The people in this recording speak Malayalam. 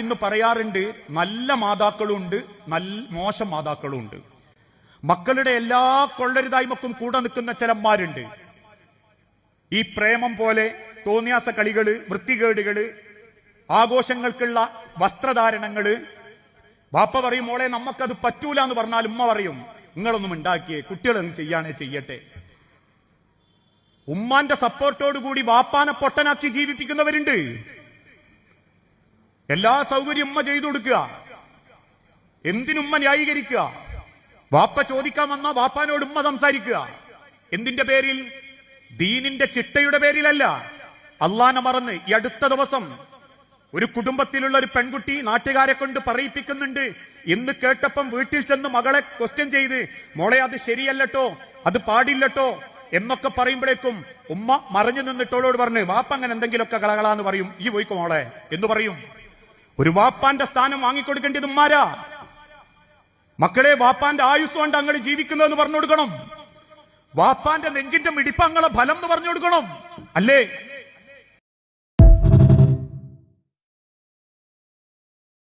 എന്ന് പറയാറുണ്ട്. നല്ല മാതാക്കളും ഉണ്ട്, മോശം മാതാക്കളും ഉണ്ട്. മക്കളുടെ എല്ലാ കൊള്ളരുതായ്മക്കും കൂടെ നിൽക്കുന്ന ചിലന്മാരുണ്ട്. ഈ പ്രേമം പോലെ തോന്നിയാസ കളികള്, വൃത്തികേടുകള്, ആഘോഷങ്ങൾക്കുള്ള വസ്ത്രധാരണങ്ങള്. ബാപ്പ പറയും, മോളെ നമുക്കത് പറ്റൂല എന്ന് പറഞ്ഞാൽ ഉമ്മ പറയും, നിങ്ങളൊന്നും ഉണ്ടാക്കിയേ, കുട്ടികളൊന്നും ചെയ്യാനേ ചെയ്യട്ടെ. ഉമ്മാന്റെ സപ്പോർട്ടോടുകൂടി വാപ്പാനെ പൊട്ടനാക്കി ജീവിപ്പിക്കുന്നവരുണ്ട്. എല്ലാ സൗകര്യം ഉമ്മ ചെയ്തു കൊടുക്കുക. എന്തിനുമ്മ ന്യായീകരിക്കുക? വാപ്പ ചോദിക്കാൻ വന്ന വാപ്പാനോട് ഉമ്മ സംസാരിക്കുക. എന്തിന്റെ പേരിൽ? ദീനിന്റെ ചിട്ടയുടെ പേരിലല്ല. അള്ളാനെ മറന്ന്. ഈ അടുത്ത ദിവസം ഒരു കുടുംബത്തിലുള്ള ഒരു പെൺകുട്ടി നാട്ടുകാരെ കൊണ്ട് പറയിപ്പിക്കുന്നുണ്ട് എന്ന് കേട്ടപ്പം വീട്ടിൽ ചെന്ന് മകളെ ക്വസ്റ്റ്യൻ ചെയ്ത്, മോളെ അത് ശരിയല്ലട്ടോ, അത് പാടില്ലട്ടോ എന്നൊക്കെ പറയുമ്പോഴേക്കും ഉമ്മ മറഞ്ഞു നിന്നിട്ടോളോട് പറഞ്ഞു, വാപ്പ അങ്ങനെ എന്തെങ്കിലുമൊക്കെ കളകളാന്ന് പറയും, ഈ പോയിക്കോ മോളെ എന്ന് പറയും. ഒരു വാപ്പാന്റെ സ്ഥാനം വാങ്ങിക്കൊടുക്കേണ്ടത് ഉമ്മാരാ. മക്കളെ, വാപ്പാന്റെ ആയുസ് കൊണ്ട് അങ്ങൾ ജീവിക്കുന്നതെന്ന് പറഞ്ഞു കൊടുക്കണം. വാപ്പാന്റെ നെഞ്ചിന്റെ മിടിപ്പങ്ങളെ ഫലം എന്ന് പറഞ്ഞു കൊടുക്കണം. അല്ലേ?